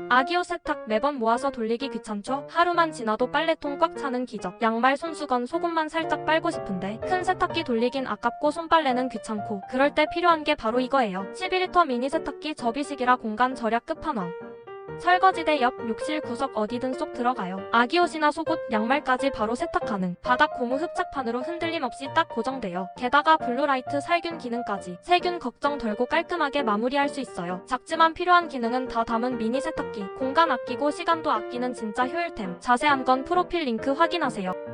아기옷 세탁 매번 모아서 돌리기 귀찮죠? 하루만 지나도 빨래통 꽉 차는 기적. 양말 손수건 속옷만 살짝 빨고 싶은데 큰 세탁기 돌리긴 아깝고 손빨래는 귀찮고 그럴 때 필요한 게 바로 이거예요. 12리터 미니 세탁기 접이식이라 공간 절약 끝판왕. 설거지대 옆 욕실 구석 어디든 쏙 들어가요. 아기옷이나 속옷, 양말까지 바로 세탁 가능. 바닥 고무 흡착판으로 흔들림 없이 딱 고정돼요. 게다가 블루라이트 살균 기능까지. 세균 걱정 덜고 깔끔하게 마무리할 수 있어요. 작지만 필요한 기능은 다 담은 미니 세탁기. 공간 아끼고 시간도 아끼는 진짜 효율템. 자세한 건 프로필 링크 확인하세요.